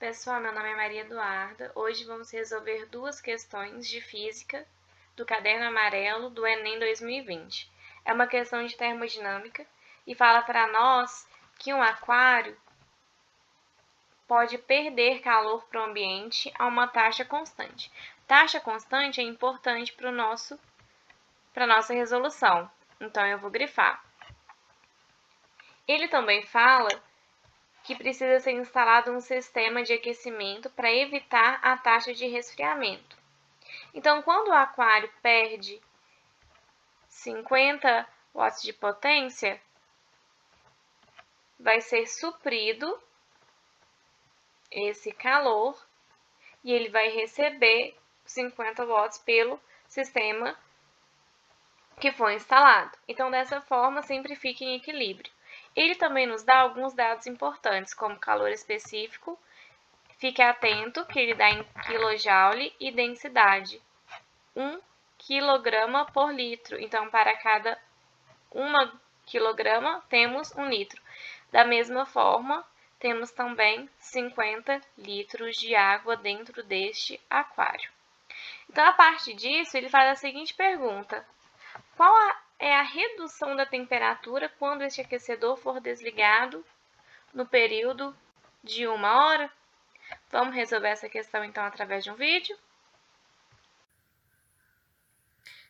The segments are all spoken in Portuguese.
Pessoal, meu nome é Maria Eduarda. Hoje vamos resolver duas questões de física do caderno amarelo do Enem 2020. É uma questão de termodinâmica e fala para nós que um aquário pode perder calor para o ambiente a uma taxa constante. Taxa constante é importante para a nossa resolução, então eu vou grifar. Ele também fala que precisa ser instalado um sistema de aquecimento para evitar a taxa de resfriamento. Então, quando o aquário perde 50 watts de potência, vai ser suprido esse calor e ele vai receber 50 watts pelo sistema que foi instalado. Então, dessa forma, sempre fica em equilíbrio. Ele também nos dá alguns dados importantes, como calor específico. Fique atento que ele dá em kJ e densidade, 1 kg por litro. Então, para cada 1 kg, temos 1 litro. Da mesma forma, temos também 50 litros de água dentro deste aquário. Então, a partir disso, ele faz a seguinte pergunta: qual é a redução da temperatura quando este aquecedor for desligado no período de 1 hora? Vamos resolver essa questão, então, através de um vídeo.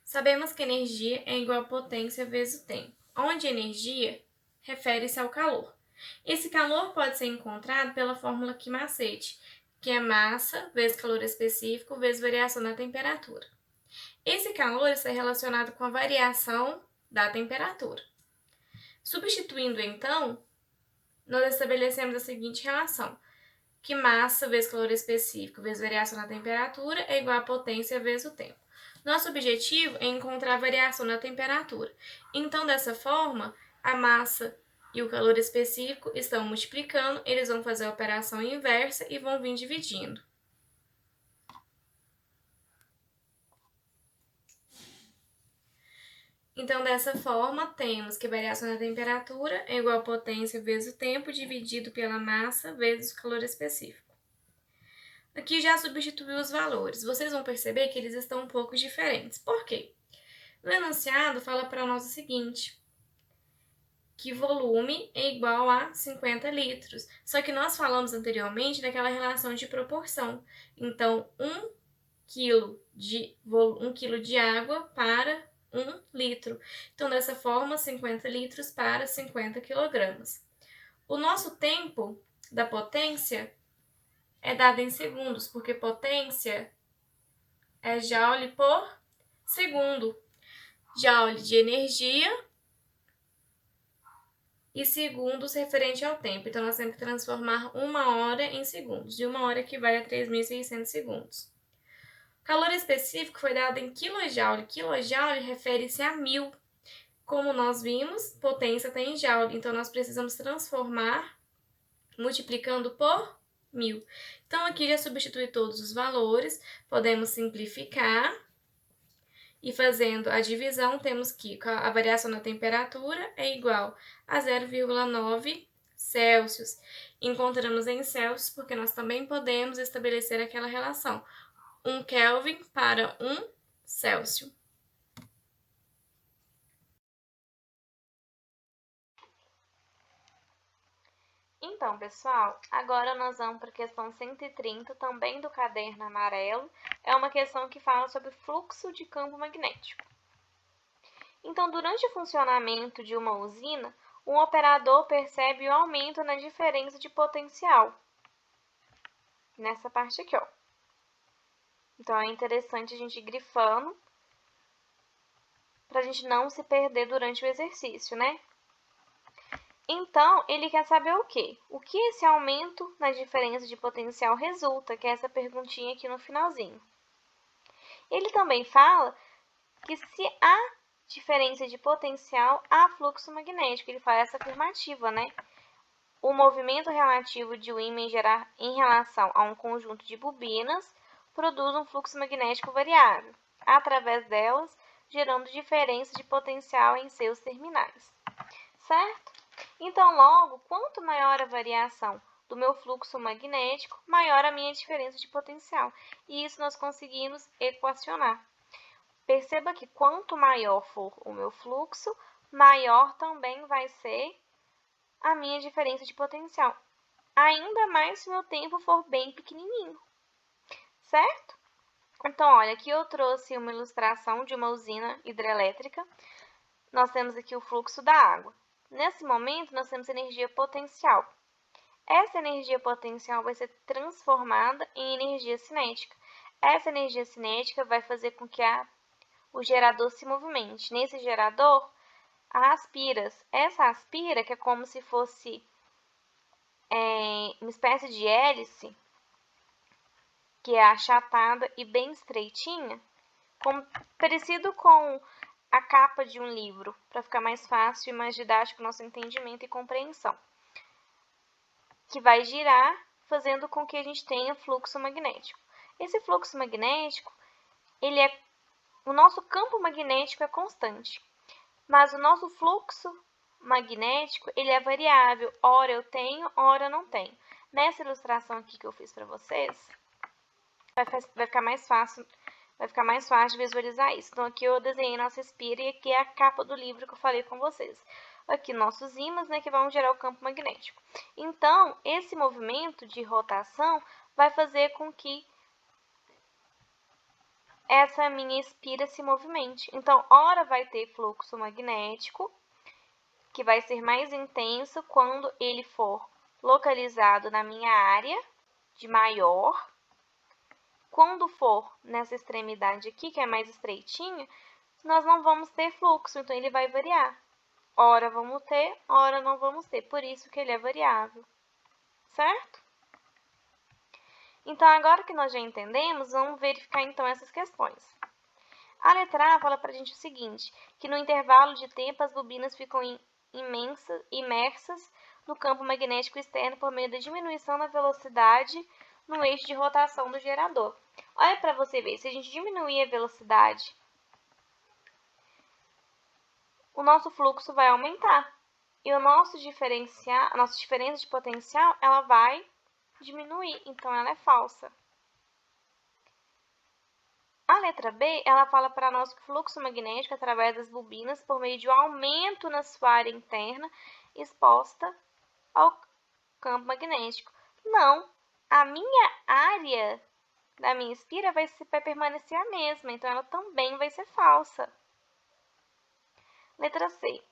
Sabemos que energia é igual a potência vezes o tempo, onde energia refere-se ao calor. Esse calor pode ser encontrado pela fórmula Macete, que é massa vezes calor específico vezes variação da temperatura. Esse calor está relacionado com a variação da temperatura. Substituindo, então, nós estabelecemos a seguinte relação: que massa vezes calor específico vezes variação na temperatura é igual a potência vezes o tempo. Nosso objetivo é encontrar a variação na temperatura. Então, dessa forma, a massa e o calor específico estão multiplicando, eles vão fazer a operação inversa e vão vir dividindo. Então, dessa forma, temos que a variação da temperatura é igual a potência vezes o tempo dividido pela massa vezes o calor específico. Aqui já substituiu os valores. Vocês vão perceber que eles estão um pouco diferentes. Por quê? No enunciado fala para nós o seguinte: que volume é igual a 50 litros. Só que nós falamos anteriormente daquela relação de proporção. Então, 1 quilo de água para 1 litro. Então, dessa forma, 50 litros para 50 quilogramas. O nosso tempo da potência é dado em segundos, porque potência é joule por segundo. Joule de energia e segundos referente ao tempo. Então, nós temos que transformar 1 hora em segundos. E 1 hora equivale a 3.600 segundos. Calor específico foi dado em kJ. KJ refere-se a 1000. Como nós vimos, potência está em joule. Então, nós precisamos transformar multiplicando por 1000. Então, aqui já substitui todos os valores. Podemos simplificar. E fazendo a divisão, temos que a variação da temperatura é igual a 0,9 Celsius. Encontramos em Celsius porque nós também podemos estabelecer aquela relação: 1 Kelvin para 1 Celsius. Então, pessoal, agora nós vamos para a questão 130, também do caderno amarelo. É uma questão que fala sobre fluxo de campo magnético. Então, durante o funcionamento de uma usina, um operador percebe o aumento na diferença de potencial. Nessa parte aqui, ó. Então, é interessante a gente ir grifando para a gente não se perder durante o exercício, né? Então, ele quer saber o quê? O que esse aumento na diferença de potencial resulta, que é essa perguntinha aqui no finalzinho. Ele também fala que se há diferença de potencial, há fluxo magnético. Ele faz essa afirmativa, né? O movimento relativo de um ímã em relação a um conjunto de bobinas produz um fluxo magnético variável, através delas, gerando diferença de potencial em seus terminais. Certo? Então, logo, quanto maior a variação do meu fluxo magnético, maior a minha diferença de potencial. E isso nós conseguimos equacionar. Perceba que quanto maior for o meu fluxo, maior também vai ser a minha diferença de potencial. Ainda mais se o meu tempo for bem pequenininho, certo? Então, olha, aqui eu trouxe uma ilustração de uma usina hidrelétrica. Nós temos aqui o fluxo da água. Nesse momento, nós temos energia potencial. Essa energia potencial vai ser transformada em energia cinética. Essa energia cinética vai fazer com que o gerador se movimente. Nesse gerador, há aspiras. Essa aspira, que é como se fosse uma espécie de hélice, que é achatada e bem estreitinha, parecido com a capa de um livro, para ficar mais fácil e mais didático o nosso entendimento e compreensão, que vai girar, fazendo com que a gente tenha fluxo magnético. Esse fluxo magnético, o nosso campo magnético é constante, mas o nosso fluxo magnético, ele é variável. Ora eu tenho, ora não tenho. Nessa ilustração aqui que eu fiz para vocês, vai ficar mais fácil de visualizar isso. Então, aqui eu desenhei nossa espira e aqui é a capa do livro que eu falei com vocês. Aqui, nossos ímãs, né, que vão gerar o campo magnético. Então, esse movimento de rotação vai fazer com que essa minha espira se movimente. Então, ora vai ter fluxo magnético, que vai ser mais intenso quando ele for localizado na minha área de maior. Quando for nessa extremidade aqui, que é mais estreitinha, nós não vamos ter fluxo, então ele vai variar. Ora vamos ter, ora não vamos ter, por isso que ele é variável, certo? Então, agora que nós já entendemos, vamos verificar então essas questões. A letra A fala pra gente o seguinte, que no intervalo de tempo as bobinas ficam imersas no campo magnético externo por meio da diminuição da velocidade no eixo de rotação do gerador. Olha para você ver, se a gente diminuir a velocidade, o nosso fluxo vai aumentar. E a nossa diferença de potencial, ela vai diminuir, então ela é falsa. A letra B, ela fala para nós que o fluxo magnético através das bobinas, por meio de um aumento na sua área interna exposta ao campo magnético. Não, a minha área da minha espira vai permanecer a mesma, então ela também vai ser falsa. Letra C.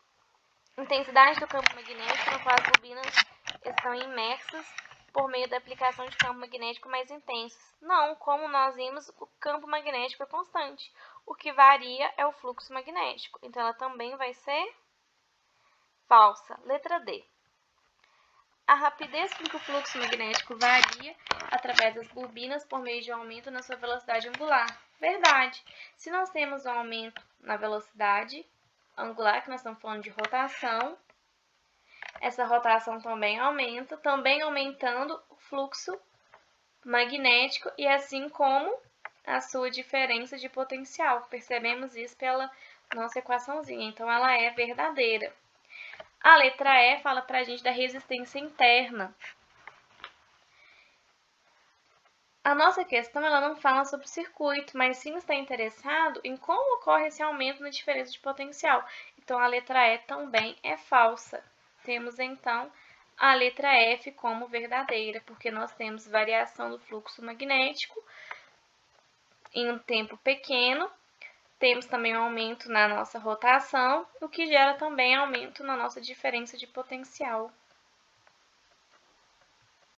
Intensidade do campo magnético no qual as bobinas estão imersas por meio da aplicação de campo magnético mais intensos. Não, como nós vimos, o campo magnético é constante. O que varia é o fluxo magnético, então ela também vai ser falsa. Letra D. A rapidez com que o fluxo magnético varia através das bobinas por meio de um aumento na sua velocidade angular. Verdade. Se nós temos um aumento na velocidade angular, que nós estamos falando de rotação, essa rotação também aumenta, também aumentando o fluxo magnético e assim como a sua diferença de potencial. Percebemos isso pela nossa equaçãozinha, então ela é verdadeira. A letra E fala pra gente da resistência interna. A nossa questão ela não fala sobre o circuito, mas sim está interessado em como ocorre esse aumento na diferença de potencial. Então, a letra E também é falsa. Temos, então, a letra F como verdadeira, porque nós temos variação do fluxo magnético em um tempo pequeno. Temos também um aumento na nossa rotação, o que gera também aumento na nossa diferença de potencial.